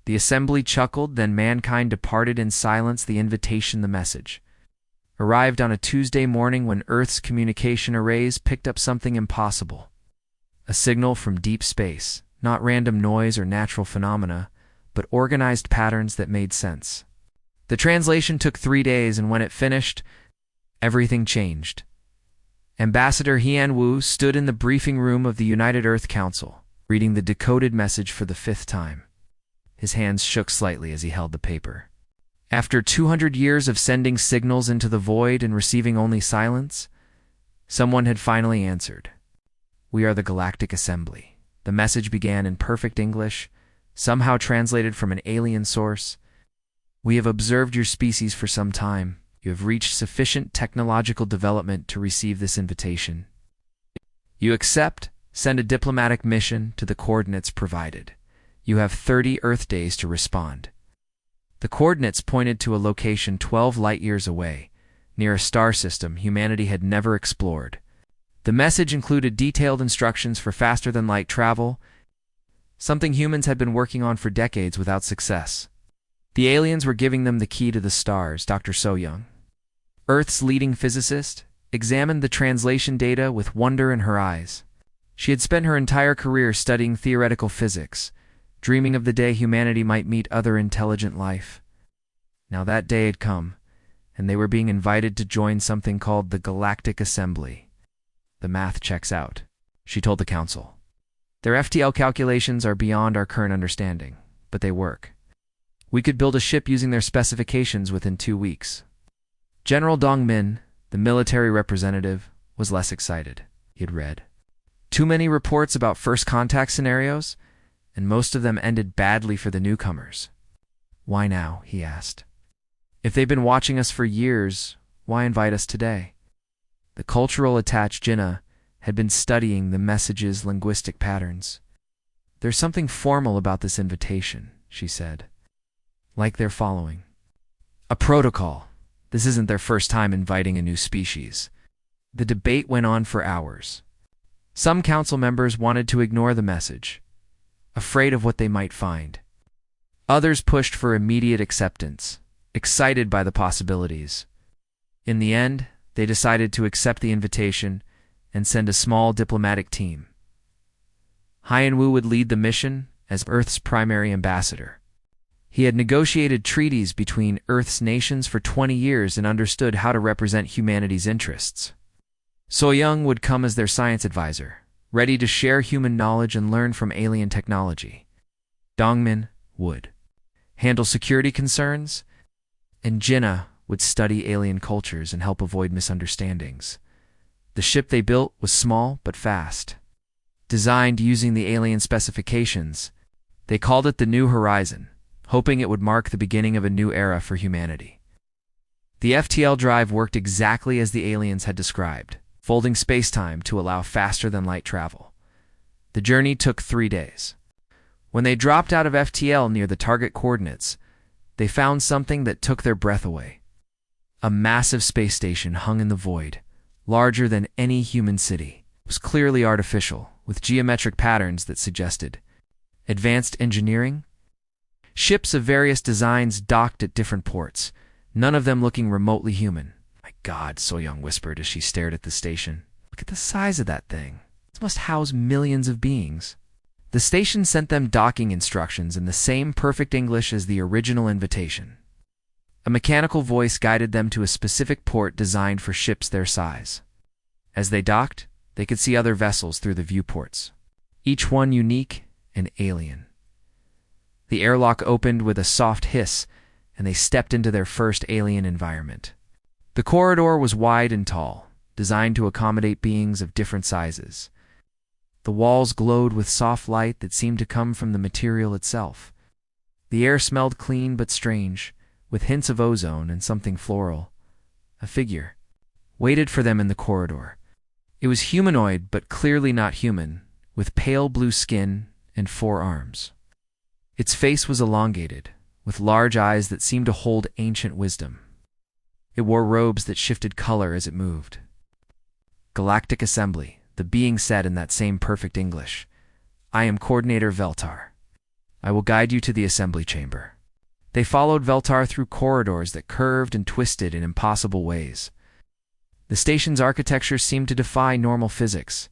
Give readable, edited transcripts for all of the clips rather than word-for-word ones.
The assembly chuckled, then mankind departed in silence, the invitation, the message. Arrived on a Tuesday morning when Earth's communication arrays picked up something impossible. A signal from deep space, not random noise or natural phenomena, but organized patterns that made sense. The translation took 3 days, and when it finished, everything changed. Ambassador Hian Wu stood in the briefing room of the United Earth Council, reading the decoded message for the 5th time. His hands shook slightly as he held the paper. After 200 years of sending signals into the void and receiving only silence, someone had finally answered. "We are the Galactic Assembly." The message began in perfect English, somehow translated from an alien source. "We have observed your species for some time. You have reached sufficient technological development to receive this invitation. You accept, send a diplomatic mission to the coordinates provided. You have 30 Earth days to respond." The coordinates pointed to a location 12 light-years away, near a star system humanity had never explored. The message included detailed instructions for faster-than-light travel, something humans had been working on for decades without success. The aliens were giving them the key to the stars. Dr. So-young, Earth's leading physicist, examined the translation data with wonder in her eyes. She had spent her entire career studying theoretical physics, dreaming of the day humanity might meet other intelligent life. Now that day had come, and they were being invited to join something called the Galactic Assembly. "The math checks out," she told the council. "Their FTL calculations are beyond our current understanding, but they work. We could build a ship using their specifications within 2 weeks." General Dong Min, the military representative, was less excited. He had read too many reports about first contact scenarios, and most of them ended badly for the newcomers. "Why now?" he asked. "If they've been watching us for years, why invite us today?" The cultural attached Jinnah had been studying the message's linguistic patterns. "There's something formal about this invitation," she said. "Like they're following a protocol. This isn't their first time inviting a new species." The debate went on for hours. Some council members wanted to ignore the message, afraid of what they might find. Others pushed for immediate acceptance, excited by the possibilities. In the end, they decided to accept the invitation and send a small diplomatic team. Hian Wu would lead the mission as Earth's primary ambassador. He had negotiated treaties between Earth's nations for 20 years and understood how to represent humanity's interests. So-young would come as their science advisor, ready to share human knowledge and learn from alien technology. Dongmin would handle security concerns, and Jinnah would study alien cultures and help avoid misunderstandings. The ship they built was small but fast. Designed using the alien specifications, they called it the New Horizon, hoping it would mark the beginning of a new era for humanity. The FTL drive worked exactly as the aliens had described, folding space-time to allow faster-than-light travel. The journey took 3 days. When they dropped out of FTL near the target coordinates, they found something that took their breath away. A massive space station hung in the void, larger than any human city. It was clearly artificial, with geometric patterns that suggested advanced engineering. Ships of various designs docked at different ports, none of them looking remotely human. "My God," So-young whispered as she stared at the station. "Look at the size of that thing. This must house millions of beings." The station sent them docking instructions in the same perfect English as the original invitation. A mechanical voice guided them to a specific port designed for ships their size. As they docked, they could see other vessels through the viewports, each one unique and alien. The airlock opened with a soft hiss, and they stepped into their first alien environment. The corridor was wide and tall, designed to accommodate beings of different sizes. The walls glowed with soft light that seemed to come from the material itself. The air smelled clean but strange, with hints of ozone and something floral. A figure waited for them in the corridor. It was humanoid but clearly not human, with pale blue skin and 4 arms. Its face was elongated, with large eyes that seemed to hold ancient wisdom. It wore robes that shifted color as it moved. "Galactic Assembly," the being said in that same perfect English. "I am Coordinator Veltar. I will guide you to the assembly chamber. They followed Veltar through corridors that curved and twisted in impossible ways. The station's architecture seemed to defy normal physics,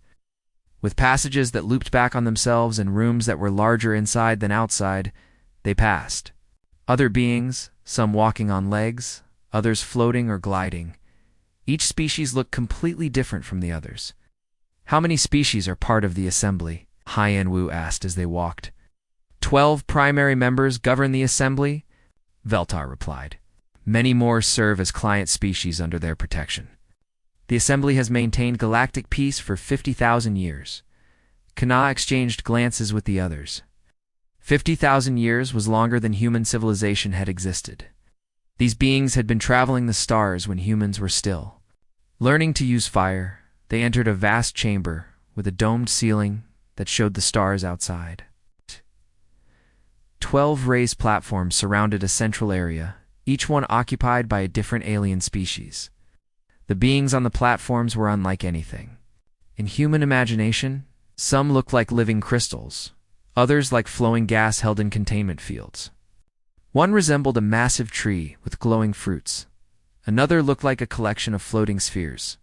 with passages that looped back on themselves and rooms that were larger inside than outside. They passed other beings, some walking on legs, others floating or gliding. Each species looked completely different from the others. How many species are part of the assembly? Hyan-Wu asked as they walked. 12 primary members govern the assembly, Veltar replied. Many more serve as client species under their protection. The assembly has maintained galactic peace for 50,000 years. Kana exchanged glances with the others. 50,000 years was longer than human civilization had existed. These beings had been traveling the stars when humans were still. Learning to use fire, they entered a vast chamber with a domed ceiling that showed the stars outside. 12 raised platforms surrounded a central area, each one occupied by a different alien species. The beings on the platforms were unlike anything. In human imagination, some looked like living crystals, others like flowing gas held in containment fields. One resembled a massive tree with glowing fruits. Another looked like a collection of floating spheres.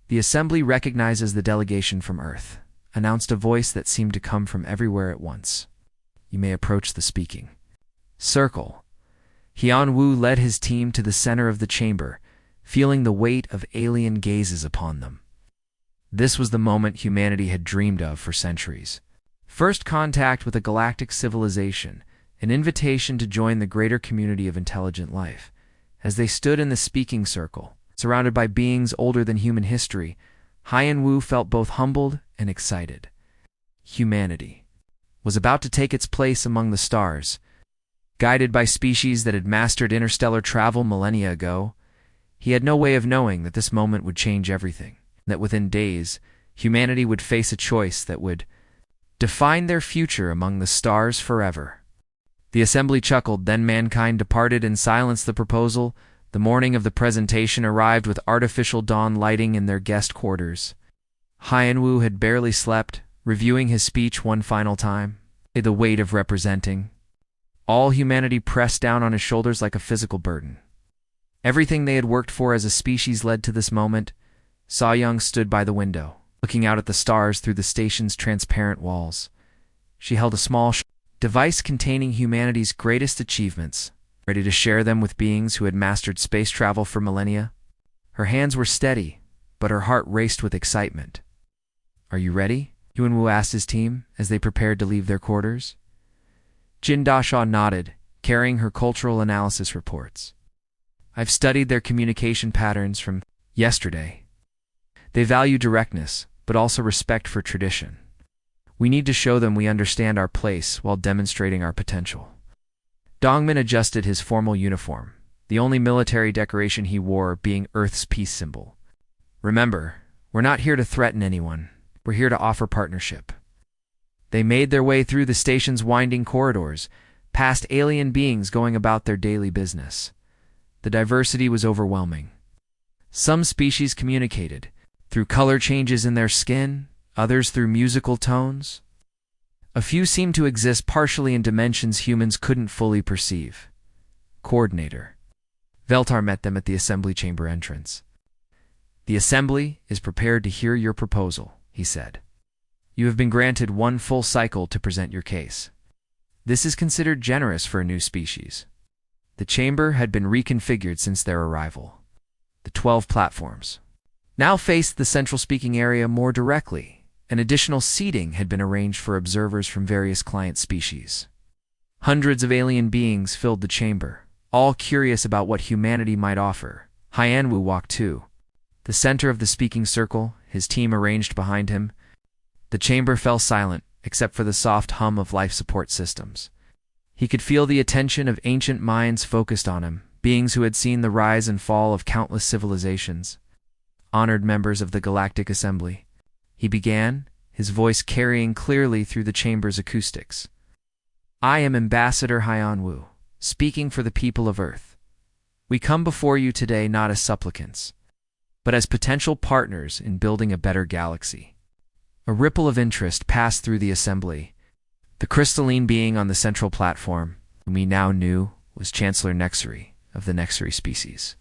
The assembly recognizes the delegation from Earth, announced a voice that seemed to come from everywhere at once. You may approach the speaking circle. Hyan-Wu led his team to the center of the chamber, feeling the weight of alien gazes upon them. This was the moment humanity had dreamed of for centuries. First contact with a galactic civilization, an invitation to join the greater community of intelligent life. As they stood in the speaking circle, surrounded by beings older than human history, Hyan-Wu felt both humbled and excited. Humanity was about to take its place among the stars. Guided by species that had mastered interstellar travel millennia ago, he had no way of knowing that this moment would change everything, that within days, humanity would face a choice that would define their future among the stars forever. The assembly chuckled, then mankind departed and silenced the proposal. The morning of the presentation arrived with artificial dawn lighting in their guest quarters. Hyan-Wu had barely slept, reviewing his speech one final time. The weight of representing all humanity pressed down on his shoulders like a physical burden. Everything they had worked for as a species led to this moment. So-Young stood by the window, looking out at the stars through the station's transparent walls. She held a small device containing humanity's greatest achievements, ready to share them with beings who had mastered space travel for millennia. Her hands were steady, but her heart raced with excitement. Are you ready? Hyan-Wu asked his team as they prepared to leave their quarters. Jin Dashaw nodded, carrying her cultural analysis reports. I've studied their communication patterns from yesterday. They value directness, but also respect for tradition. We need to show them we understand our place while demonstrating our potential. Dongmin adjusted his formal uniform, the only military decoration he wore being Earth's peace symbol. Remember, we're not here to threaten anyone. We're here to offer partnership. They made their way through the station's winding corridors, past alien beings going about their daily business. The diversity was overwhelming. Some species communicated through color changes in their skin, others through musical tones. A few seemed to exist partially in dimensions humans couldn't fully perceive. Coordinator. Veltar met them at the assembly chamber entrance. The assembly is prepared to hear your proposal, he said. You have been granted one full cycle to present your case. This is considered generous for a new species. The chamber had been reconfigured since their arrival. The 12 platforms now faced the central speaking area more directly, and additional seating had been arranged for observers from various client species. Hundreds of alien beings filled the chamber, all curious about what humanity might offer. Hyan-Wu walked to the center of the speaking circle, his team arranged behind him. The chamber fell silent, except for the soft hum of life support systems. He could feel the attention of ancient minds focused on him, beings who had seen the rise and fall of countless civilizations. Honored members of the Galactic Assembly. He began, his voice carrying clearly through the chamber's acoustics. I am Ambassador Hyan-Wu, speaking for the people of Earth. We come before you today not as supplicants, but as potential partners in building a better galaxy. A ripple of interest passed through the assembly. The crystalline being on the central platform, whom he now knew was Chancellor Nexery of the Nexery species,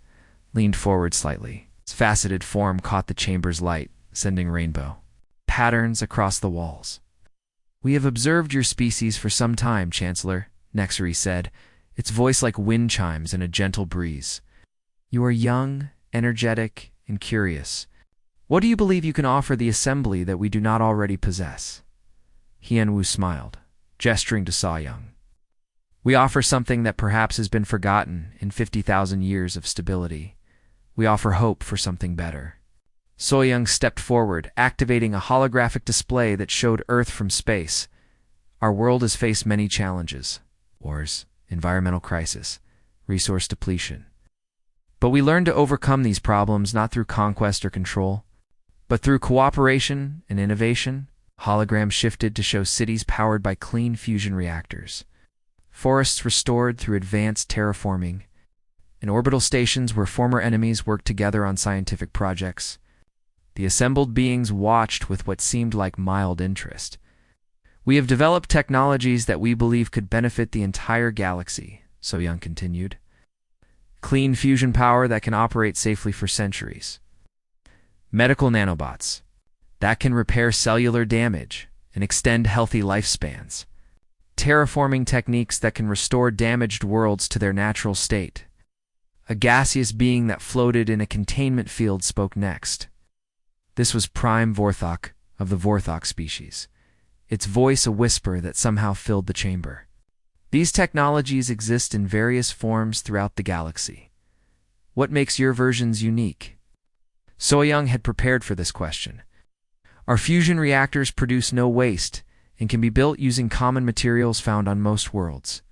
leaned forward slightly. Its faceted form caught the chamber's light, sending rainbow patterns across the walls. "We have observed your species for some time, Chancellor," Nexery said, its voice like wind chimes in a gentle breeze. "You are young, energetic, and curious. What do you believe you can offer the Assembly that we do not already possess?" Hianwu smiled, gesturing to Saoyang. "We offer something that perhaps has been forgotten in 50,000 years of stability. We offer hope for something better." Saoyang stepped forward, activating a holographic display that showed Earth from space. "Our world has faced many challenges: wars, environmental crisis, resource depletion. But we learned to overcome these problems not through conquest or control, but through cooperation and innovation." Holograms shifted to show cities powered by clean fusion reactors, forests restored through advanced terraforming, and orbital stations where former enemies worked together on scientific projects. The assembled beings watched with what seemed like mild interest. "We have developed technologies that we believe could benefit the entire galaxy," Saoyang continued. "Clean fusion power that can operate safely for centuries. Medical nanobots that can repair cellular damage and extend healthy lifespans. Terraforming techniques that can restore damaged worlds to their natural state." A gaseous being that floated in a containment field spoke next. This was Prime Vorthok of the Vorthok species, its voice a whisper that somehow filled the chamber. "These technologies exist in various forms throughout the galaxy. What makes your versions unique?" Saoyang had prepared for this question. "Our fusion reactors produce no waste and can be built using common materials found on most worlds.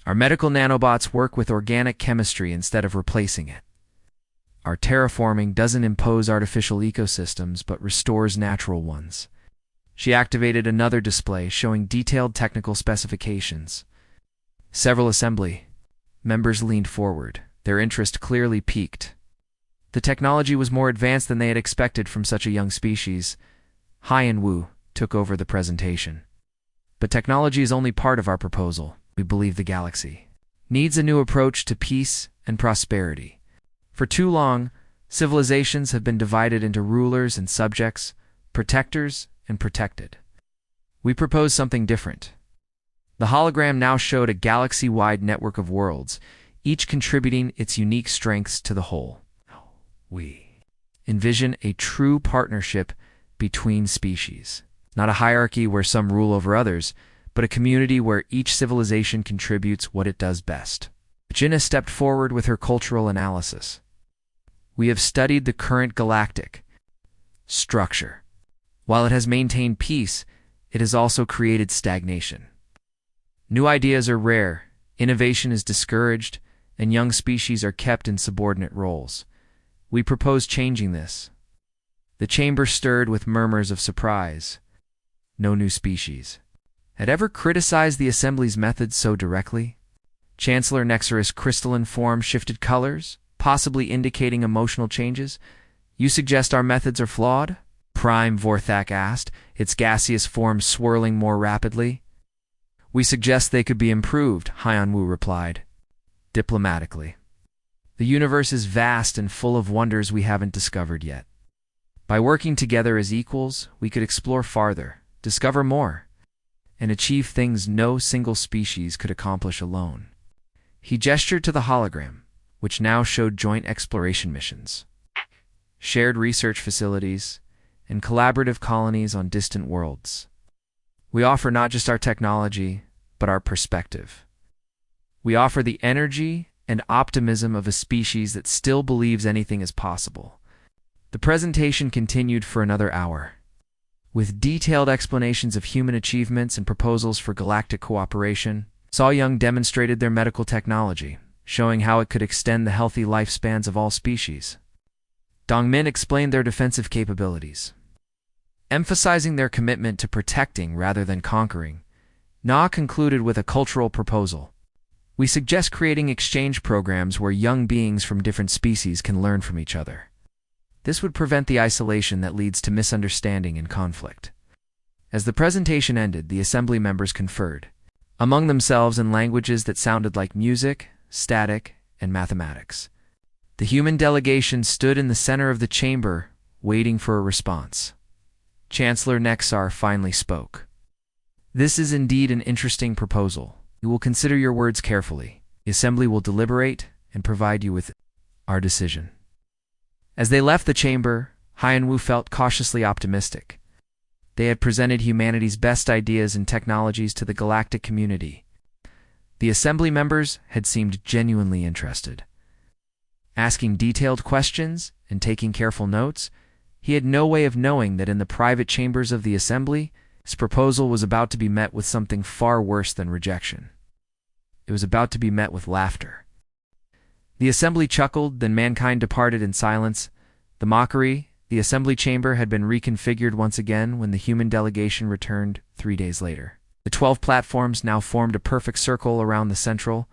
Our medical nanobots work with organic chemistry instead of replacing it. Our terraforming doesn't impose artificial ecosystems but restores natural ones." She activated another display showing detailed technical specifications. Several Assembly members leaned forward, their interest clearly piqued. The technology was more advanced than they had expected from such a young species. Hianwu took over the presentation. "But technology is only part of our proposal. We believe the galaxy needs a new approach to peace and prosperity. For too long, civilizations have been divided into rulers and subjects, protectors and protected. We propose something different." The hologram now showed a galaxy-wide network of worlds, each contributing its unique strengths to the whole. "We envision a true partnership between species, not a hierarchy where some rule over others, but a community where each civilization contributes what it does best." Jinna stepped forward with her cultural analysis. "We have studied the current galactic structure. While it has maintained peace, it has also created stagnation. New ideas are rare, innovation is discouraged, and young species are kept in subordinate roles. We propose changing this." The chamber stirred with murmurs of surprise. No new species had ever criticized the Assembly's methods so directly. Chancellor Nexeris' crystalline form shifted colors, possibly indicating emotional changes. "You suggest our methods are flawed?" Prime Vorthak asked, its gaseous form swirling more rapidly. "We suggest they could be improved," Hianwu replied, diplomatically. "The universe is vast and full of wonders we haven't discovered yet. By working together as equals, we could explore farther, discover more, and achieve things no single species could accomplish alone." He gestured to the hologram, which now showed joint exploration missions, shared research facilities, and collaborative colonies on distant worlds. "We offer not just our technology, but our perspective. We offer the energy and optimism of a species that still believes anything is possible." The presentation continued for another hour, with detailed explanations of human achievements and proposals for galactic cooperation. Saoyang demonstrated their medical technology, showing how it could extend the healthy lifespans of all species. Dongmin explained their defensive capabilities, emphasizing their commitment to protecting rather than conquering. Na concluded with a cultural proposal. "We suggest creating exchange programs where young beings from different species can learn from each other. This would prevent the isolation that leads to misunderstanding and conflict." As the presentation ended, the assembly members conferred among themselves in languages that sounded like music, static, and mathematics. The human delegation stood in the center of the chamber, waiting for a response. Chancellor Nexar finally spoke. "This is indeed an interesting proposal. We will consider your words carefully. The assembly will deliberate and provide you with our decision." As they left the chamber, Haiyan-Wu felt cautiously optimistic. They had presented humanity's best ideas and technologies to the galactic community. The assembly members had seemed genuinely interested. Asking detailed questions and taking careful notes, he had no way of knowing that in the private chambers of the assembly, his proposal was about to be met with something far worse than rejection. It was about to be met with laughter. The assembly chuckled, then mankind departed in silence. The mockery, the assembly chamber had been reconfigured once again when the human delegation returned 3 days later. The 12 platforms now formed a perfect circle around the central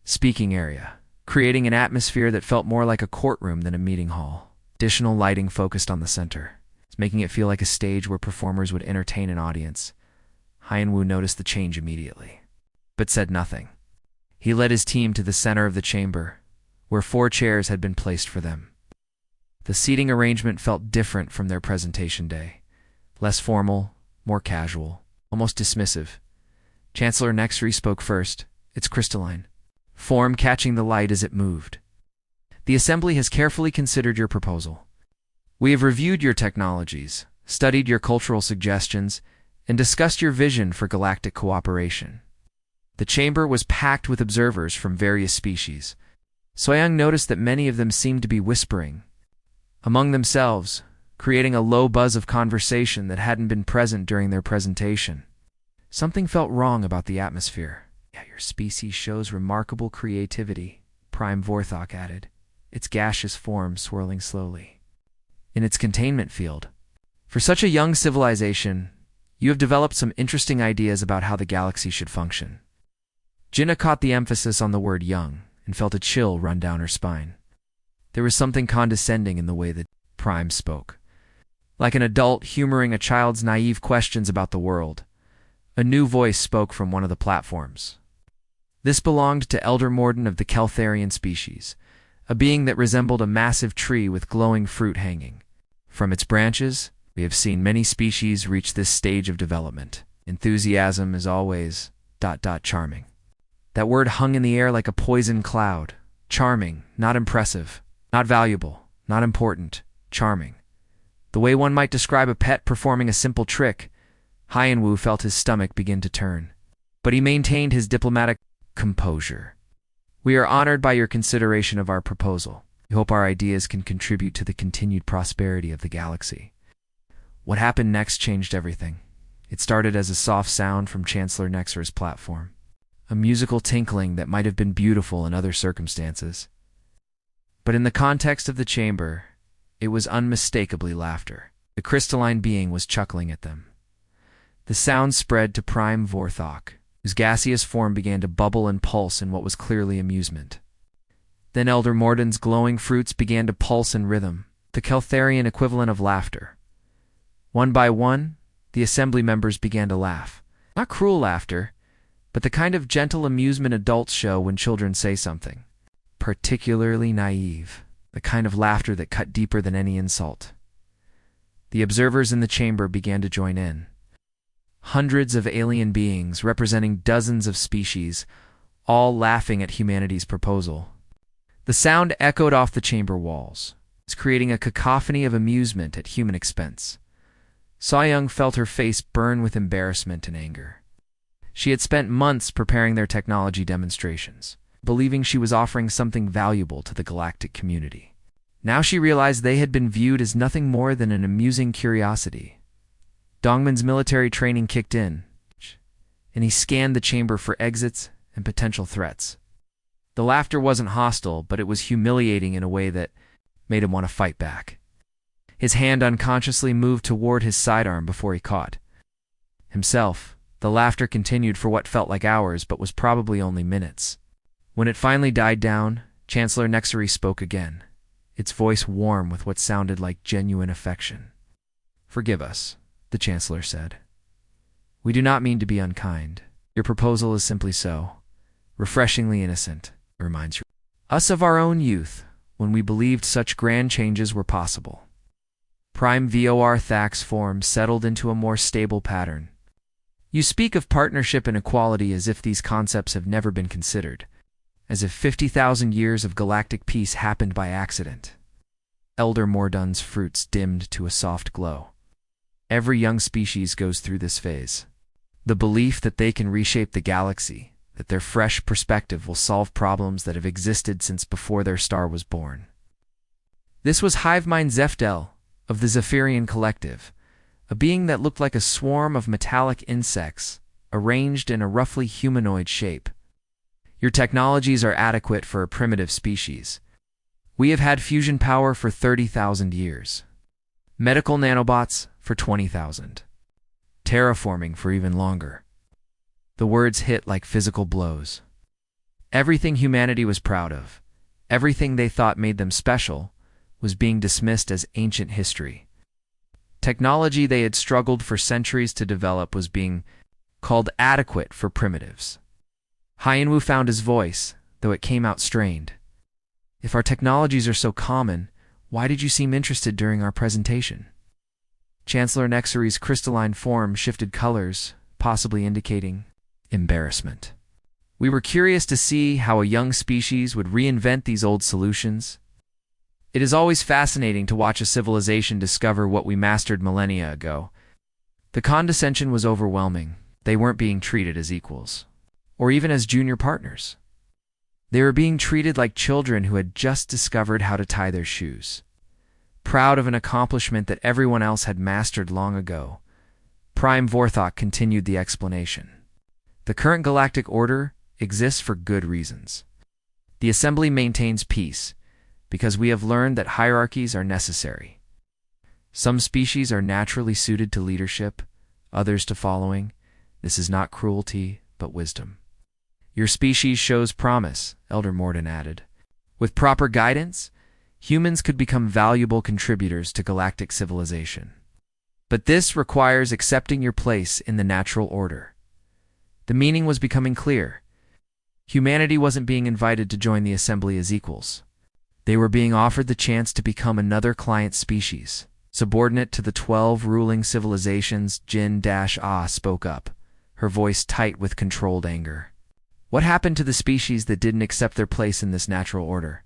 speaking area, creating an atmosphere that felt more like a courtroom than a meeting hall. Additional lighting focused on the center, making it feel like a stage where performers would entertain an audience. Haiyan-Wu noticed the change immediately, but said nothing. He led his team to the center of the chamber, where 4 chairs had been placed for them. The seating arrangement felt different from their presentation day. Less formal, more casual, almost dismissive. Chancellor Nexri spoke first. "It's crystalline form catching the light as it moved. The assembly has carefully considered your proposal. We have reviewed your technologies, studied your cultural suggestions, and discussed your vision for galactic cooperation." The chamber was packed with observers from various species. Soyoung noticed that many of them seemed to be whispering among themselves, creating a low buzz of conversation that hadn't been present during their presentation. Something felt wrong about the atmosphere. "Yeah, your species shows remarkable creativity," Prime Vorthok added, its gaseous form swirling slowly in its containment field. "For such a young civilization, you have developed some interesting ideas about how the galaxy should function." Jinna caught the emphasis on the word young and felt a chill run down her spine. There was something condescending in the way that Prime spoke. Like an adult humoring a child's naive questions about the world. A new voice spoke from one of the platforms. This belonged to Elder Morden of the Keltharian species, a being that resembled a massive tree with glowing fruit hanging. "From its branches, we have seen many species reach this stage of development. Enthusiasm is always ... charming." That word hung in the air like a poison cloud. Charming, not impressive, not valuable, not important, charming. The way one might describe a pet performing a simple trick. Haiyan-Wu felt his stomach begin to turn, but he maintained his diplomatic composure. "We are honored by your consideration of our proposal. We hope our ideas can contribute to the continued prosperity of the galaxy." What happened next changed everything. It started as a soft sound from Chancellor Nexar's platform, a musical tinkling that might have been beautiful in other circumstances. But in the context of the chamber, it was unmistakably laughter. The crystalline being was chuckling at them. The sound spread to Prime Vorthok, whose gaseous form began to bubble and pulse in what was clearly amusement. Then Elder Morden's glowing fruits began to pulse in rhythm, the Keltharian equivalent of laughter. One by one, the assembly members began to laugh. Not cruel laughter, but the kind of gentle amusement adults show when children say something. Particularly naive, the kind of laughter that cut deeper than any insult. The observers in the chamber began to join in. Hundreds of alien beings representing dozens of species, all laughing at humanity's proposal. The sound echoed off the chamber walls, creating a cacophony of amusement at human expense. Soyoung felt her face burn with embarrassment and anger. She had spent months preparing their technology demonstrations, believing she was offering something valuable to the galactic community. Now she realized they had been viewed as nothing more than an amusing curiosity. Dongman's military training kicked in, and he scanned the chamber for exits and potential threats. The laughter wasn't hostile, but it was humiliating in a way that made him want to fight back. His hand unconsciously moved toward his sidearm before he caught himself. The laughter continued for what felt like hours, but was probably only minutes. When it finally died down, Chancellor Nexari spoke again, its voice warm with what sounded like genuine affection. "Forgive us," the Chancellor said. We do not mean to be unkind. Your proposal is simply so, refreshingly innocent, reminds us of our own youth, when we believed such grand changes were possible. Prime VOR Thax form settled into a more stable pattern. You speak of partnership and equality as if these concepts have never been considered, as if 50,000 years of galactic peace happened by accident. Elder Mordun's fruits dimmed to a soft glow. Every young species goes through this phase. The belief that they can reshape the galaxy, that their fresh perspective will solve problems that have existed since before their star was born. This was Hivemind Zefdel of the Zephyrian Collective, a being that looked like a swarm of metallic insects arranged in a roughly humanoid shape. Your technologies are adequate for a primitive species. We have had fusion power for 30,000 years. Medical nanobots for 20,000. Terraforming for even longer. The words hit like physical blows. Everything humanity was proud of, everything they thought made them special, was being dismissed as ancient history. Technology they had struggled for centuries to develop was being called adequate for primitives. Hyenwu found his voice, though it came out strained. If our technologies are so common, why did you seem interested during our presentation? Chancellor Nexari's crystalline form shifted colors, possibly indicating embarrassment. We were curious to see how a young species would reinvent these old solutions. It is always fascinating to watch a civilization discover what we mastered millennia ago. The condescension was overwhelming. They weren't being treated as equals, or even as junior partners. They were being treated like children who had just discovered how to tie their shoes. Proud of an accomplishment that everyone else had mastered long ago, Prime Vorthok continued the explanation. The current galactic order exists for good reasons. The Assembly maintains peace because we have learned that hierarchies are necessary. Some species are naturally suited to leadership, others to following. This is not cruelty, but wisdom. Your species shows promise, Elder Morden added. With proper guidance, humans could become valuable contributors to galactic civilization. But this requires accepting your place in the natural order. The meaning was becoming clear. Humanity wasn't being invited to join the Assembly as equals. They were being offered the chance to become another client species. Subordinate to the 12 ruling civilizations, Jin-Ah spoke up, her voice tight with controlled anger. What happened to the species that didn't accept their place in this natural order?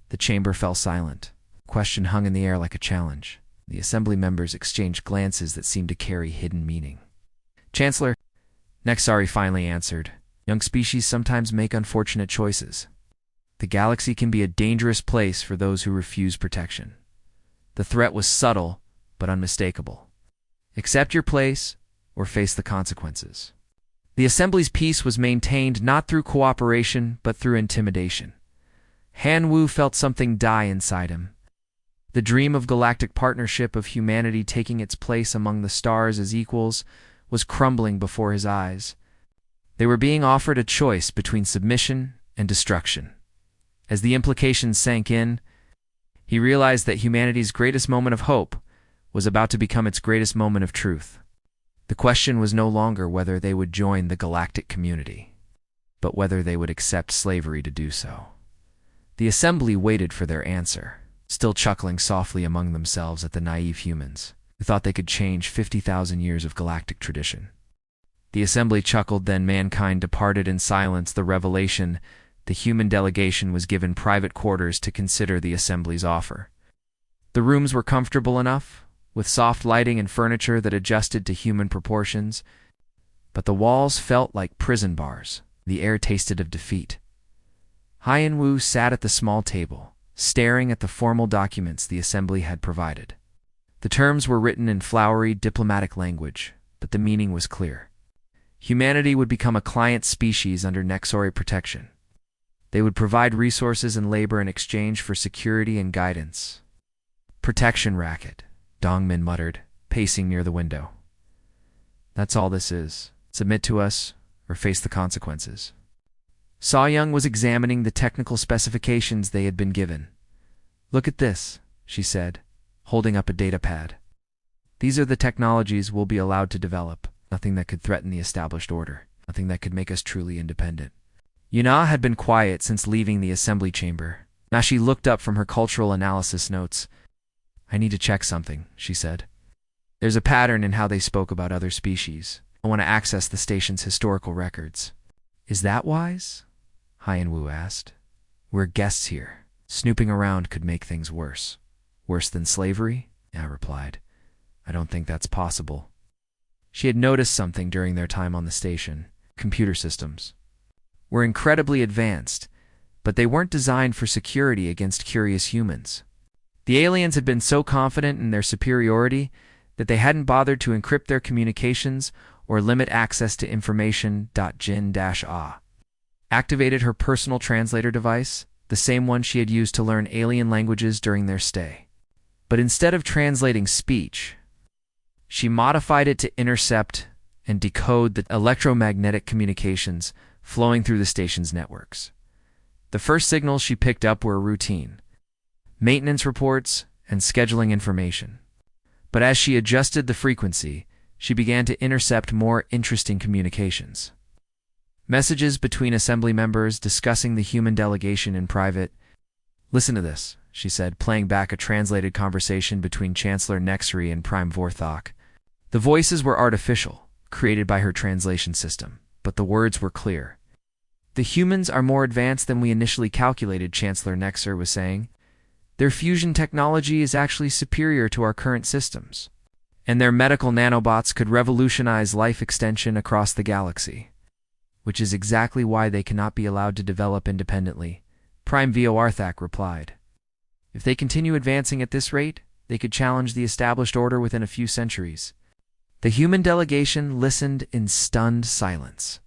The chamber fell silent. The question hung in the air like a challenge. The Assembly members exchanged glances that seemed to carry hidden meaning. Chancellor, Nexari finally answered, young species sometimes make unfortunate choices. The galaxy can be a dangerous place for those who refuse protection. The threat was subtle, but unmistakable. Accept your place, or face the consequences. The Assembly's peace was maintained not through cooperation, but through intimidation. Hanwu felt something die inside him. The dream of galactic partnership, of humanity taking its place among the stars as equals, was crumbling before his eyes. They were being offered a choice between submission and destruction. As the implications sank in, he realized that humanity's greatest moment of hope was about to become its greatest moment of truth. The question was no longer whether they would join the galactic community, but whether they would accept slavery to do so. The Assembly waited for their answer, still chuckling softly among themselves at the naive humans who thought they could change 50,000 years of galactic tradition. The Assembly chuckled, then mankind departed in silence. The revelation: the human delegation was given private quarters to consider the Assembly's offer. The rooms were comfortable enough, with soft lighting and furniture that adjusted to human proportions, but the walls felt like prison bars. The air tasted of defeat. Hyenwu sat at the small table, staring at the formal documents the Assembly had provided. The terms were written in flowery, diplomatic language, but the meaning was clear. Humanity would become a client species under Nexori protection. They would provide resources and labor in exchange for security and guidance. Protection racket, Dongmin muttered, pacing near the window. That's all this is. Submit to us, or face the consequences. Saoyoung was examining the technical specifications they had been given. Look at this, she said, holding up a datapad. These are the technologies we'll be allowed to develop. nothing that could threaten the established order, nothing that could make us truly independent. Yuna had been quiet since leaving the assembly chamber. Now she looked up from her cultural analysis notes. "I need to check something," she said. "There's a pattern in how they spoke about other species. I want to access the station's historical records." "Is that wise?" Hyan-Wu asked. "We're guests here. Snooping around could make things worse." "Worse than slavery?" I replied. "I don't think that's possible." She had noticed something during their time on the station. Computer systems were incredibly advanced, but they weren't designed for security against curious humans. The aliens had been so confident in their superiority that they hadn't bothered to encrypt their communications or limit access to information. Jin-Ah activated her personal translator device, the same one she had used to learn alien languages during their stay. But instead of translating speech, she modified it to intercept and decode the electromagnetic communications flowing through the station's networks. The first signals she picked up were routine maintenance reports and scheduling information. But as she adjusted the frequency, she began to intercept more interesting communications. Messages between assembly members discussing the human delegation in private. "Listen to this," she said, playing back a translated conversation between Chancellor Nexri and Prime Vorthok. The voices were artificial, created by her translation system, but the words were clear. "The humans are more advanced than we initially calculated," Chancellor Nexer was saying. "Their fusion technology is actually superior to our current systems, and their medical nanobots could revolutionize life extension across the galaxy, which is exactly why they cannot be allowed to develop independently," Prime Vorthok replied. "If they continue advancing at this rate, they could challenge the established order within a few centuries." The human delegation listened in stunned silence.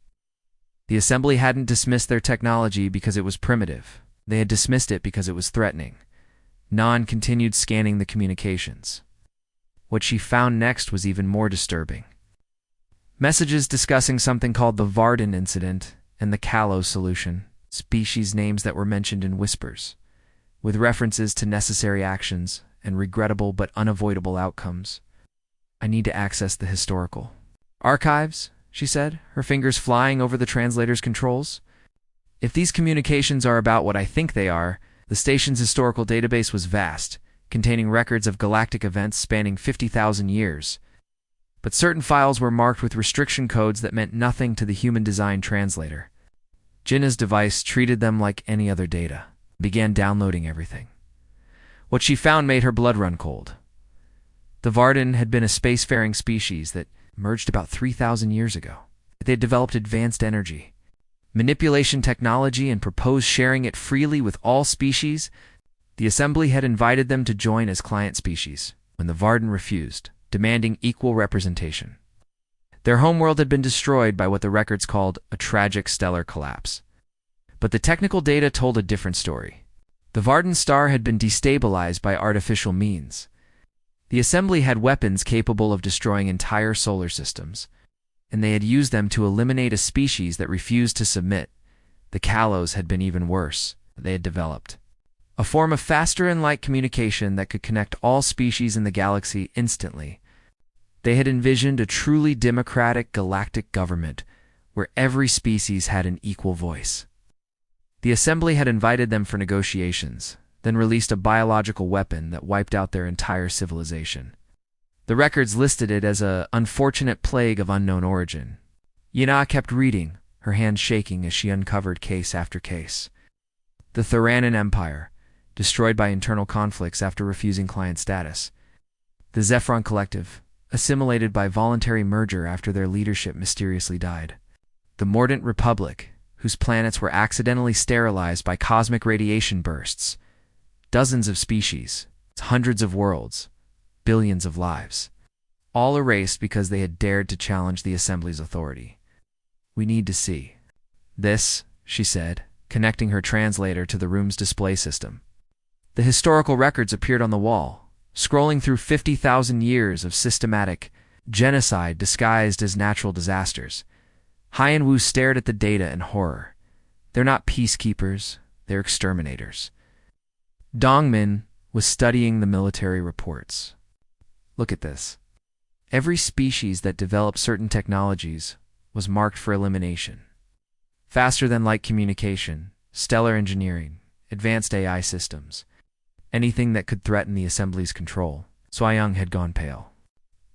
The assembly hadn't dismissed their technology because it was primitive. They had dismissed it because it was threatening. Nan continued scanning the communications. What she found next was even more disturbing. Messages discussing something called the Varden incident and the Kalos solution, species names that were mentioned in whispers, with references to necessary actions and regrettable but unavoidable outcomes. "I need to access the historical archives," she said, her fingers flying over the translator's controls. "If these communications are about what I think they are, the station's historical database was vast, containing records of galactic events spanning 50,000 years. But certain files were marked with restriction codes that meant nothing to the human-designed translator. Jinna's device treated them like any other data, began downloading everything. What she found made her blood run cold. The Varden had been a spacefaring species that emerged about 3,000 years ago. They had developed advanced energy, manipulation technology, and proposed sharing it freely with all species. The Assembly had invited them to join as client species, when the Varden refused, demanding equal representation. Their homeworld had been destroyed by what the records called a tragic stellar collapse. But the technical data told a different story. The Varden star had been destabilized by artificial means. The Assembly had weapons capable of destroying entire solar systems, and they had used them to eliminate a species that refused to submit. The Kalos had been even worse. They had developed a form of faster and light communication that could connect all species in the galaxy instantly. They had envisioned a truly democratic galactic government where every species had an equal voice. The Assembly had invited them for negotiations, then released a biological weapon that wiped out their entire civilization. The records listed it as an unfortunate plague of unknown origin. Yuna kept reading, her hands shaking as she uncovered case after case. The Theranan Empire, destroyed by internal conflicts after refusing client status. The Zephron Collective, assimilated by voluntary merger after their leadership mysteriously died. The Mordant Republic, whose planets were accidentally sterilized by cosmic radiation bursts. Dozens of species, hundreds of worlds, billions of lives, all erased because they had dared to challenge the Assembly's authority. "We need to see this," she said, connecting her translator to the room's display system. The historical records appeared on the wall, scrolling through 50,000 years of systematic genocide disguised as natural disasters. Hyan-Wu stared at the data in horror. "They're not peacekeepers, they're exterminators." Dongmin was studying the military reports. "Look at this." Every species that developed certain technologies was marked for elimination. Faster than light communication, stellar engineering, advanced AI systems, anything that could threaten the Assembly's control. Sui-Young had gone pale.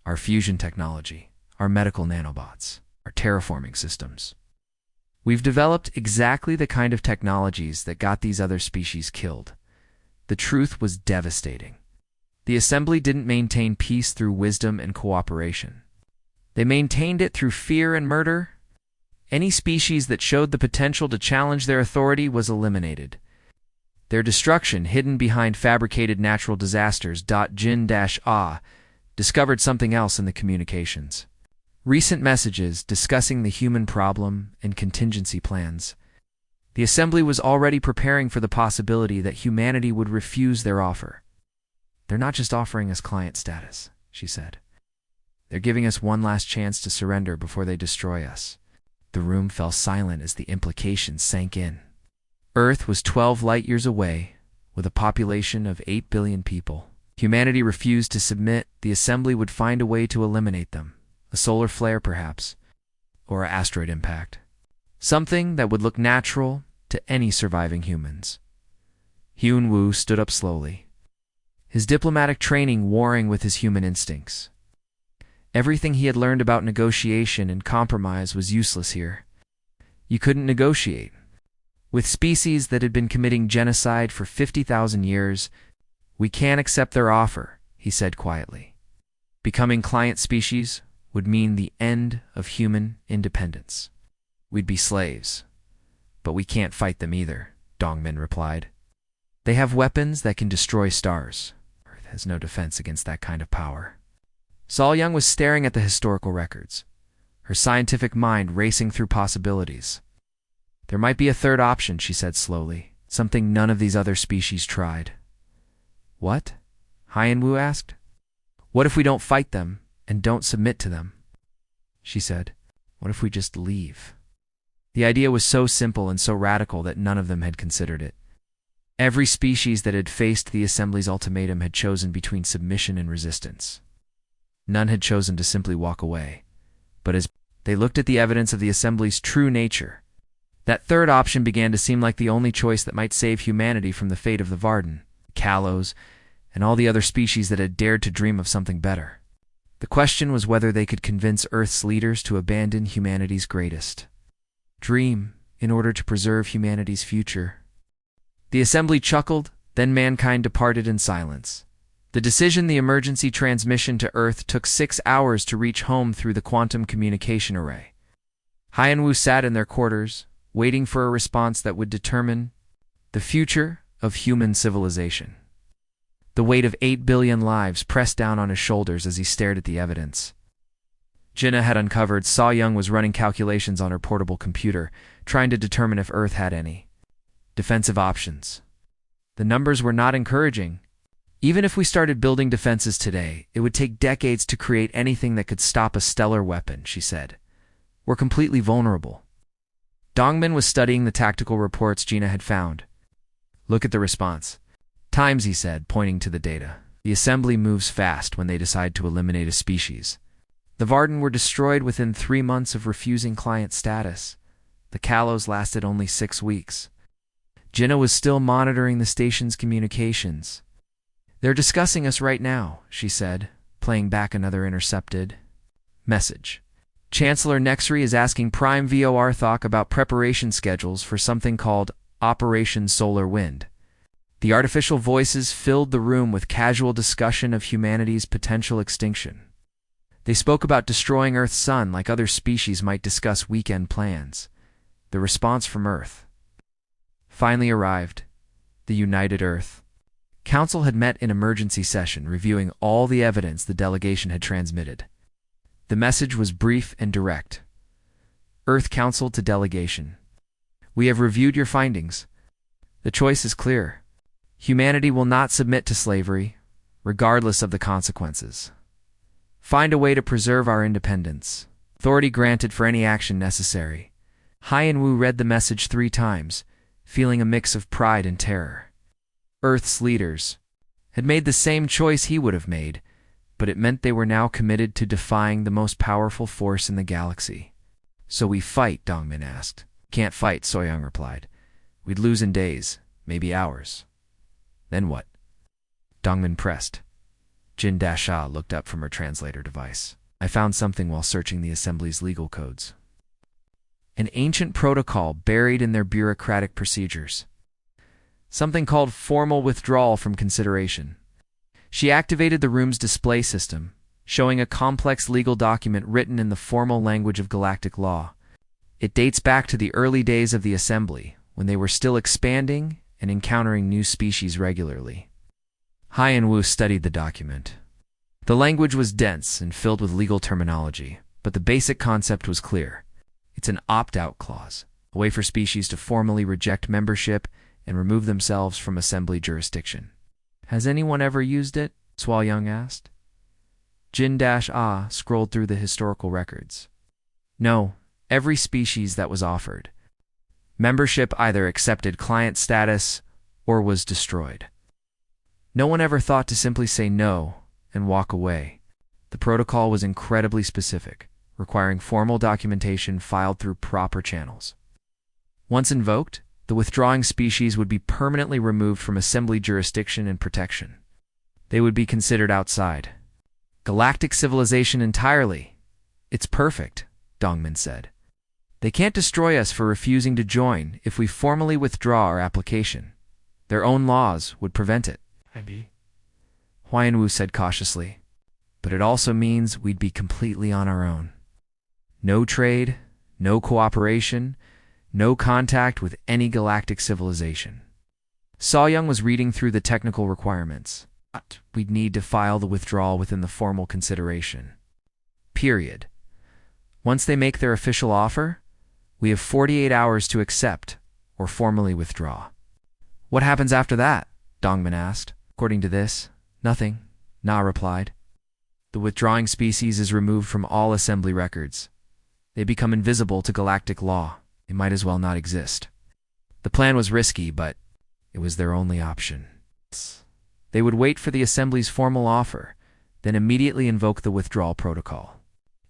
Our fusion technology, our medical nanobots, our terraforming systems. We've developed exactly the kind of technologies that got these other species killed. The truth was devastating. The Assembly didn't maintain peace through wisdom and cooperation. They maintained it through fear and murder. Any species that showed the potential to challenge their authority was eliminated. Their destruction, hidden behind fabricated natural disasters. Jin-Ah discovered something else in the communications. Recent messages discussing the human problem and contingency plans. The Assembly was already preparing for the possibility that humanity would refuse their offer. They're not just offering us client status, she said. They're giving us one last chance to surrender before they destroy us. The room fell silent as the implications sank in. Earth was 12 light-years away, with a population of 8 billion people. Humanity refused to submit. The Assembly would find a way to eliminate them. A solar flare, perhaps, or an asteroid impact. Something that would look natural to any surviving humans. Hyun-woo stood up slowly, his diplomatic training warring with his human instincts. Everything he had learned about negotiation and compromise was useless here. You couldn't negotiate. With species that had been committing genocide for 50,000 years, we can't accept their offer, he said quietly. Becoming client species would mean the end of human independence. We'd be slaves. But we can't fight them either, Dongmin replied. They have weapons that can destroy stars. Earth has no defense against that kind of power. Sol-Young was staring at the historical records, her scientific mind racing through possibilities. There might be a third option, she said slowly, something none of these other species tried. What? Hyun-woo asked. What if we don't fight them and don't submit to them? She said. What if we just leave? The idea was so simple and so radical that none of them had considered it. Every species that had faced the Assembly's ultimatum had chosen between submission and resistance. None had chosen to simply walk away. But as they looked at the evidence of the Assembly's true nature, that third option began to seem like the only choice that might save humanity from the fate of the Varden, Kalos, and all the other species that had dared to dream of something better. The question was whether they could convince Earth's leaders to abandon humanity's greatest dream in order to preserve humanity's future. The Assembly chuckled, then mankind departed in silence. The decision, the emergency transmission to Earth, took 6 hours to reach home through the quantum communication array. Hyun-woo sat in their quarters, waiting for a response that would determine the future of human civilization. The weight of 8 billion lives pressed down on his shoulders as he stared at the evidence. Jinna had uncovered Sol-Young was running calculations on her portable computer, trying to determine if Earth had any defensive options. The numbers were not encouraging. Even if we started building defenses today, it would take decades to create anything that could stop a stellar weapon, she said. We're completely vulnerable. Dongmin was studying the tactical reports Gina had found. Look at the response. Times, he said, pointing to the data. The Assembly moves fast when they decide to eliminate a species. The Varden were destroyed within 3 months of refusing client status. The Kalos lasted only 6 weeks. Jinna was still monitoring the station's communications. They're discussing us right now, she said, playing back another intercepted message. Chancellor Nexri is asking Prime VOR Thok about preparation schedules for something called Operation Solar Wind. The artificial voices filled the room with casual discussion of humanity's potential extinction. They spoke about destroying Earth's sun like other species might discuss weekend plans. The response from Earth finally arrived. The United Earth Council had met in emergency session, reviewing all the evidence the delegation had transmitted. The message was brief and direct. Earth Council to delegation. We have reviewed your findings. The choice is clear. Humanity will not submit to slavery, regardless of the consequences. Find a way to preserve our independence. Authority granted for any action necessary. Hyun-woo read the message 3 times, feeling a mix of pride and terror. Earth's leaders had made the same choice he would have made, but it meant they were now committed to defying the most powerful force in the galaxy. "So we fight?" Dongmin asked. "Can't fight," Soyoung replied. "We'd lose in days, maybe hours." "Then what?" Dongmin pressed. Jin-Ah looked up from her translator device. "I found something while searching the Assembly's legal codes. An ancient protocol buried in their bureaucratic procedures. Something called formal withdrawal from consideration." She activated the room's display system, showing a complex legal document written in the formal language of galactic law. It dates back to the early days of the Assembly, when they were still expanding and encountering new species regularly. Hyan-Wu studied the document. The language was dense and filled with legal terminology, but the basic concept was clear. It's an opt-out clause, a way for species to formally reject membership and remove themselves from Assembly jurisdiction. "Has anyone ever used it?" Soyoung asked. Jin-Ah scrolled through the historical records. "No, every species that was offered. Membership either accepted client status or was destroyed. No one ever thought to simply say no and walk away. The protocol was incredibly specific, requiring formal documentation filed through proper channels. Once invoked, the withdrawing species would be permanently removed from Assembly jurisdiction and protection. They would be considered outside. Galactic civilization entirely. It's perfect," Dongmin said. "They can't destroy us for refusing to join if we formally withdraw our application. Their own laws would prevent it." Hyan-Wu said cautiously. "But it also means we'd be completely on our own. No trade, no cooperation, no contact with any galactic civilization." Soyoung was reading through the technical requirements. "We'd need to file the withdrawal within the formal consideration. Period. Once they make their official offer, we have 48 hours to accept or formally withdraw." "What happens after that?" Dongmin asked. "According to this, nothing," Na replied. "The withdrawing species is removed from all Assembly records. They become invisible to galactic law. They might as well not exist." The plan was risky, but it was their only option. They would wait for the Assembly's formal offer, then immediately invoke the withdrawal protocol.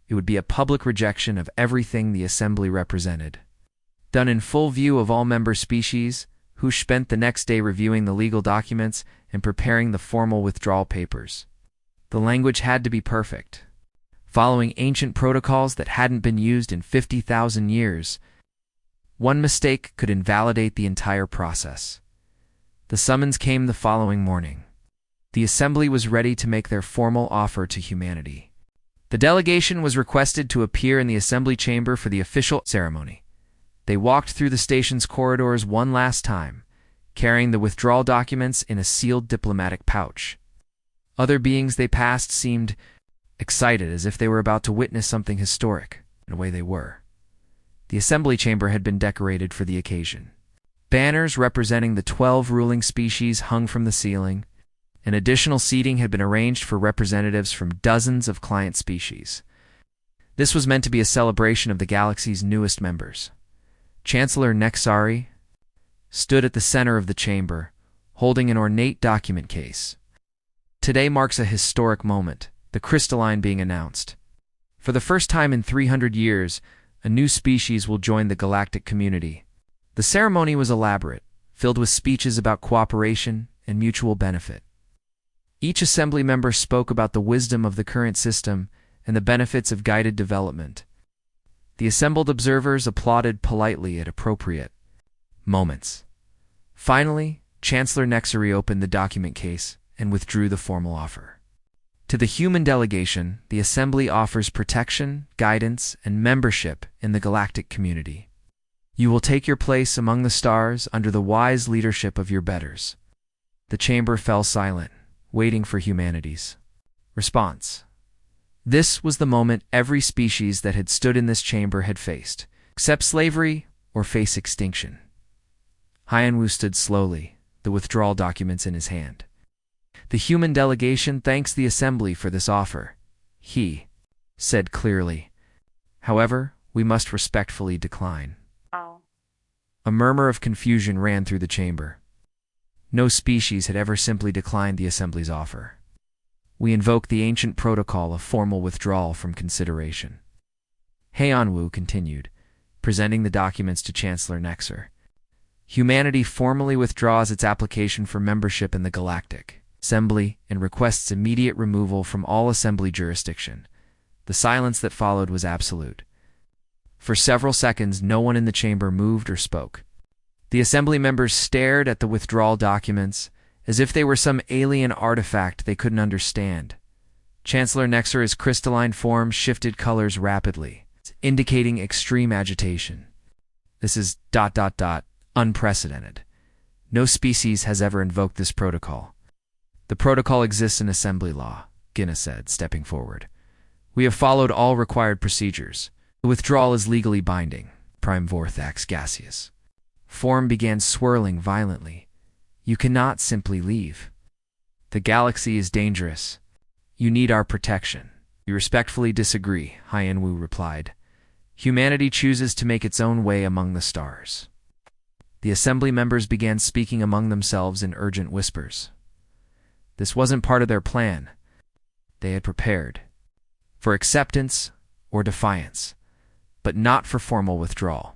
It would be a public rejection of everything the Assembly represented. Done in full view of all member species, who spent the next day reviewing the legal documents and preparing the formal withdrawal papers. The language had to be perfect, following ancient protocols that hadn't been used in 50,000 years. One mistake could invalidate the entire process. The summons came the following morning. The Assembly was ready to make their formal offer to humanity. The delegation was requested to appear in the Assembly chamber for the official ceremony. They walked through the station's corridors one last time, carrying the withdrawal documents in a sealed diplomatic pouch. Other beings they passed seemed excited, as if they were about to witness something historic. In a way, they were. The Assembly chamber had been decorated for the occasion. Banners representing the 12 ruling species hung from the ceiling, and additional seating had been arranged for representatives from dozens of client species. This was meant to be a celebration of the galaxy's newest members. Chancellor Nexari stood at the center of the chamber, holding an ornate document case. Today marks a historic moment, the crystalline being announced. For the first time in 300 years, a new species will join the galactic community. The ceremony was elaborate, filled with speeches about cooperation and mutual benefit. Each Assembly member spoke about the wisdom of the current system and the benefits of guided development. The assembled observers applauded politely at appropriate moments. Finally, Chancellor Nexari opened the document case and withdrew the formal offer. To the human delegation, the Assembly offers protection, guidance, and membership in the galactic community. You will take your place among the stars under the wise leadership of your betters. The chamber fell silent, waiting for humanity's response. This was the moment every species that had stood in this chamber had faced, accept slavery or face extinction. Hyan-Wu stood slowly, the withdrawal documents in his hand. The human delegation thanks the Assembly for this offer, he said clearly. However, we must respectfully decline. Oh. A murmur of confusion ran through the chamber. No species had ever simply declined the Assembly's offer. We invoke the ancient protocol of formal withdrawal from consideration. Heianwu continued, presenting the documents to Chancellor Nexer. Humanity formally withdraws its application for membership in the Galactic Assembly and requests immediate removal from all Assembly jurisdiction. The silence that followed was absolute. For several seconds, no one in the chamber moved or spoke. The Assembly members stared at the withdrawal documents as if they were some alien artifact they couldn't understand. Chancellor Nexer's crystalline form shifted colors rapidly, indicating extreme agitation. This is ... unprecedented. No species has ever invoked this protocol. The protocol exists in Assembly law, Gina said, stepping forward. We have followed all required procedures. The withdrawal is legally binding. Prime Vorthax Gaseous. Form began swirling violently. You cannot simply leave. The galaxy is dangerous. You need our protection. We respectfully disagree, Heianwu replied. Humanity chooses to make its own way among the stars. The Assembly members began speaking among themselves in urgent whispers. This wasn't part of their plan. They had prepared for acceptance or defiance, but not for formal withdrawal.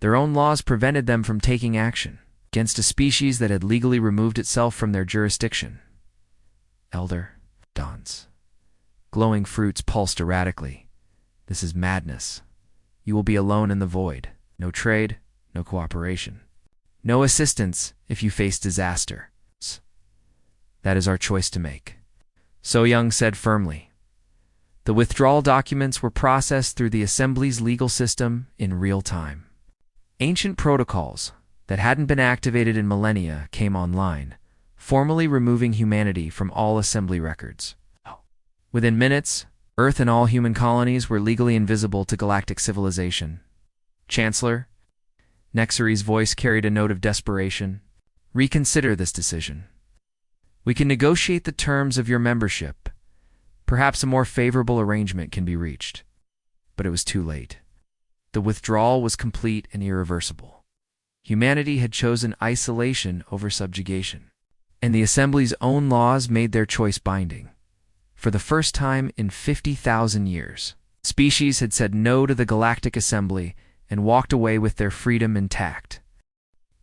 Their own laws prevented them from taking action against a species that had legally removed itself from their jurisdiction. Elder dawns. Glowing fruits pulsed erratically. This is madness. You will be alone in the void. No trade, no cooperation. No assistance if you face disaster. That is our choice to make. So Young said firmly. The withdrawal documents were processed through the Assembly's legal system in real time. Ancient protocols that hadn't been activated in millennia came online, formally removing humanity from all Assembly records. Within minutes, Earth and all human colonies were legally invisible to galactic civilization. Chancellor, Nexeri's voice carried a note of desperation. Reconsider this decision. We can negotiate the terms of your membership. Perhaps a more favorable arrangement can be reached. But it was too late. The withdrawal was complete and irreversible. Humanity had chosen isolation over subjugation, and the Assembly's own laws made their choice binding. For the first time in 50,000 years, species had said no to the Galactic Assembly and walked away with their freedom intact.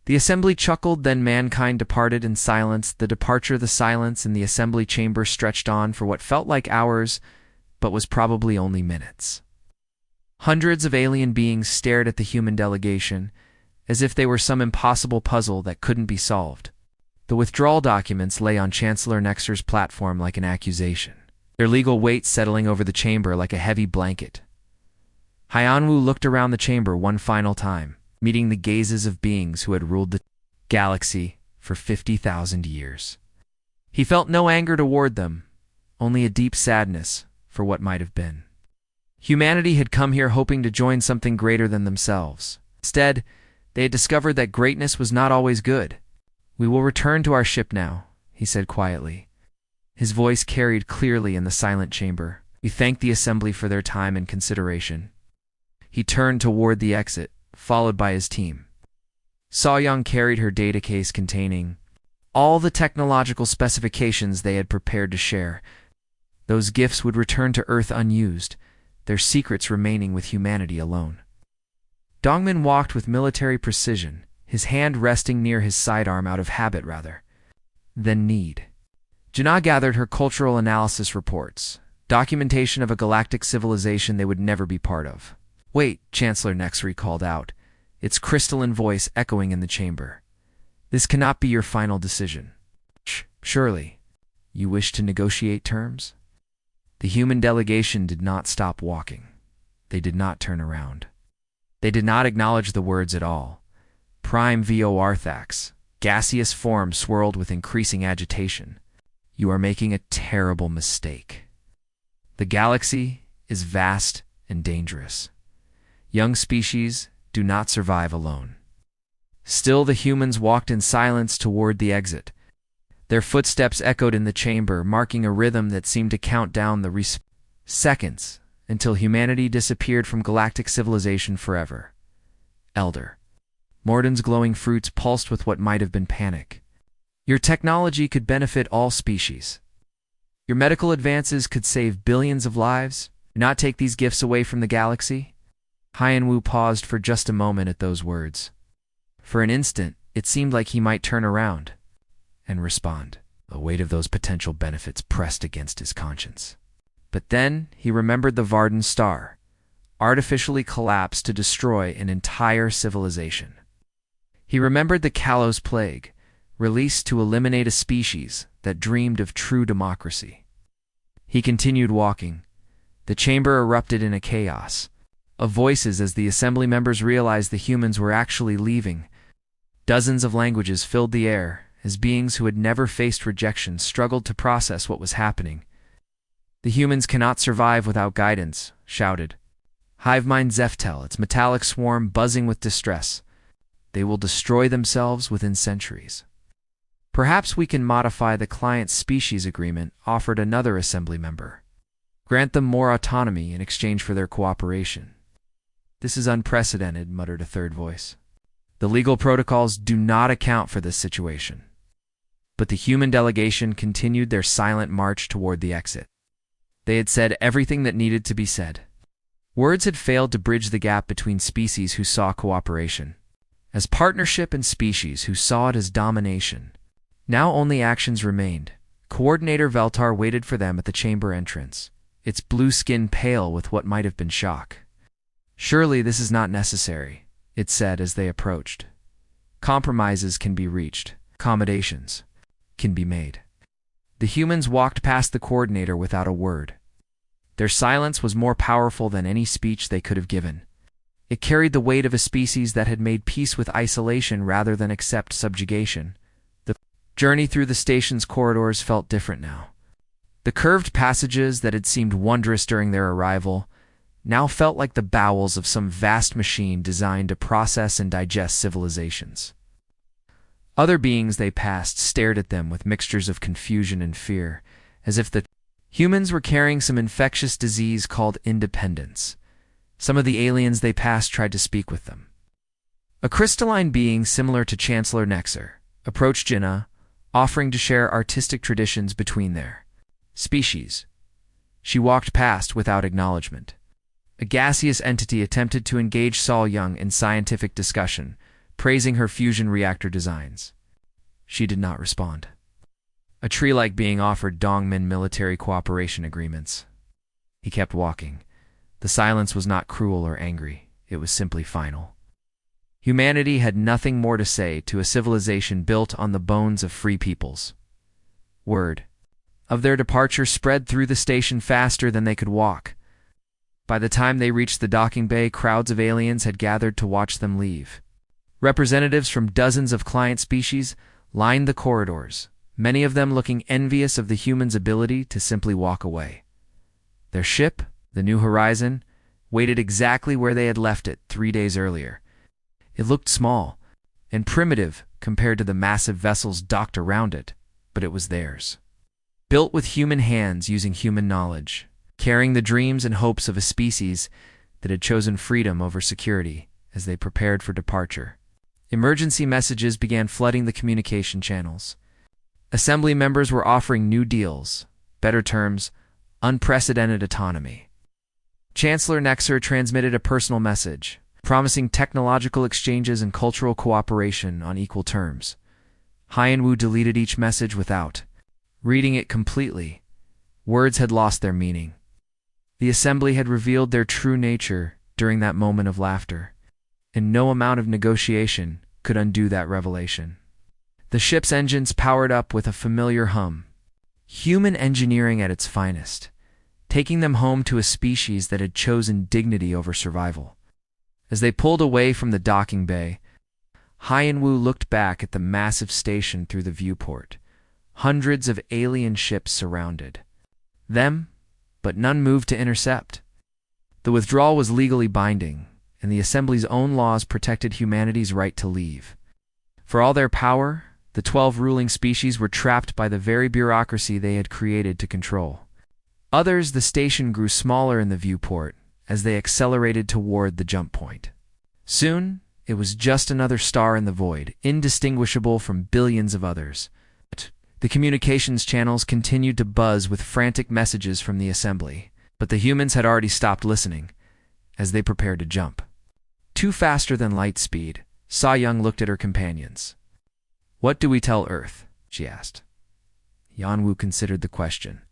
The Assembly chuckled, then mankind departed in silence. The silence in the Assembly chamber stretched on for what felt like hours, but was probably only minutes. Hundreds of alien beings stared at the human delegation, as if they were some impossible puzzle that couldn't be solved. The withdrawal documents lay on Chancellor Nexer's platform like an accusation, their legal weight settling over the chamber like a heavy blanket. Heianwu looked around the chamber one final time, meeting the gazes of beings who had ruled the galaxy for 50,000 years. He felt no anger toward them, only a deep sadness for what might have been. Humanity had come here hoping to join something greater than themselves. Instead, they had discovered that greatness was not always good. We will return to our ship now, he said quietly. His voice carried clearly in the silent chamber. We thank the Assembly for their time and consideration. He turned toward the exit, followed by his team. So-Young carried her data case containing all the technological specifications they had prepared to share. Those gifts would return to Earth unused, their secrets remaining with humanity alone. Dongmin walked with military precision, his hand resting near his sidearm out of habit rather than need. Jana gathered her cultural analysis reports, documentation of a galactic civilization they would never be part of. Wait, Chancellor Nexer called out, its crystalline voice echoing in the chamber. This cannot be your final decision. Surely, you wish to negotiate terms? The human delegation did not stop walking. They did not turn around. They did not acknowledge the words at all. Prime Vorthax, gaseous form swirled with increasing agitation. You are making a terrible mistake. The galaxy is vast and dangerous. Young species do not survive alone. Still, the humans walked in silence toward the exit. Their footsteps echoed in the chamber, marking a rhythm that seemed to count down the seconds until humanity disappeared from galactic civilization forever. Elder. Morden's glowing fruits pulsed with what might have been panic. Your technology could benefit all species. Your medical advances could save billions of lives. Do not take these gifts away from the galaxy. Hyen-Woo paused for just a moment at those words. For an instant, it seemed like he might turn around and respond. The weight of those potential benefits pressed against his conscience. But then he remembered the Varden star, artificially collapsed to destroy an entire civilization. He remembered the Kalos Plague, released to eliminate a species that dreamed of true democracy. He continued walking. The chamber erupted in a chaos of voices as the assembly members realized the humans were actually leaving. Dozens of languages filled the air as beings who had never faced rejection struggled to process what was happening. The humans cannot survive without guidance, shouted Hivemind Zeftel, its metallic swarm buzzing with distress. They will destroy themselves within centuries. Perhaps we can modify the client species agreement, offered another assembly member. Grant them more autonomy in exchange for their cooperation. This is unprecedented, muttered a third voice. The legal protocols do not account for this situation. But the human delegation continued their silent march toward the exit. They had said everything that needed to be said. Words had failed to bridge the gap between species who saw cooperation as partnership and species who saw it as domination. Now only actions remained. Coordinator Veltar waited for them at the chamber entrance, its blue skin pale with what might have been shock. Surely this is not necessary, it said as they approached. Compromises can be reached. Accommodations can be made. The humans walked past the coordinator without a word. Their silence was more powerful than any speech they could have given. It carried the weight of a species that had made peace with isolation rather than accept subjugation. The journey through the station's corridors felt different now. The curved passages that had seemed wondrous during their arrival now felt like the bowels of some vast machine designed to process and digest civilizations. Other beings they passed stared at them with mixtures of confusion and fear, as if the humans were carrying some infectious disease called independence. Some of the aliens they passed tried to speak with them. A crystalline being similar to Chancellor Nexer approached Jinnah, offering to share artistic traditions between their species. She walked past without acknowledgement. A gaseous entity attempted to engage Sol Young in scientific discussion, praising her fusion reactor designs. She did not respond. A tree-like being offered Dongmin military cooperation agreements. He kept walking. The silence was not cruel or angry. It was simply final. Humanity had nothing more to say to a civilization built on the bones of free peoples. Word of their departure spread through the station faster than they could walk. By the time they reached the docking bay, crowds of aliens had gathered to watch them leave. Representatives from dozens of client species lined the corridors, many of them looking envious of the humans' ability to simply walk away. Their ship, the New Horizon, waited exactly where they had left it 3 days earlier. It looked small and primitive compared to the massive vessels docked around it, but it was theirs. Built with human hands using human knowledge, carrying the dreams and hopes of a species that had chosen freedom over security as they prepared for departure. Emergency messages began flooding the communication channels. Assembly members were offering new deals, better terms, unprecedented autonomy. Chancellor Nexer transmitted a personal message, promising technological exchanges and cultural cooperation on equal terms. Hyen-Woo deleted each message without reading it completely. Words had lost their meaning. The assembly had revealed their true nature during that moment of laughter, and no amount of negotiation could undo that revelation. The ship's engines powered up with a familiar hum. Human engineering at its finest, taking them home to a species that had chosen dignity over survival. As they pulled away from the docking bay, Hyen-Woo looked back at the massive station through the viewport. Hundreds of alien ships surrounded them, but none moved to intercept. The withdrawal was legally binding, and the Assembly's own laws protected humanity's right to leave. For all their power, the 12 ruling species were trapped by the very bureaucracy they had created to control. Others, the station grew smaller in the viewport as they accelerated toward the jump point. Soon, it was just another star in the void, indistinguishable from billions of others. The communications channels continued to buzz with frantic messages from the assembly, but the humans had already stopped listening as they prepared to jump. Too faster than light speed, Sa-Young looked at her companions. "What do we tell Earth?" she asked. Yanwu considered the question.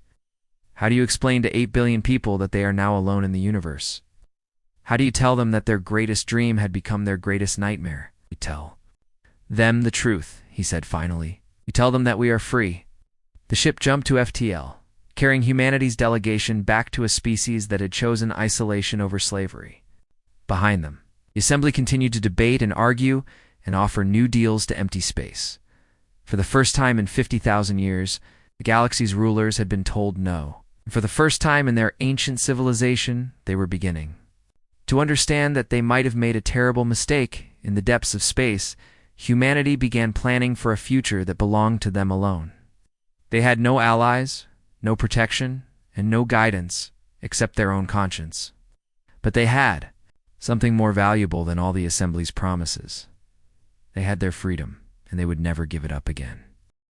"How do you explain to 8 billion people that they are now alone in the universe? How do you tell them that their greatest dream had become their greatest nightmare?" "You tell them the truth," he said finally. "You tell them that we are free." The ship jumped to FTL, carrying humanity's delegation back to a species that had chosen isolation over slavery. Behind them, the assembly continued to debate and argue and offer new deals to empty space. For the first time in 50,000 years, the galaxy's rulers had been told no. And for the first time in their ancient civilization, they were beginning to understand that they might have made a terrible mistake. In the depths of space, humanity began planning for a future that belonged to them alone. They had no allies, no protection, and no guidance except their own conscience. But they had something more valuable than all the assembly's promises. They had their freedom, and they would never give it up again.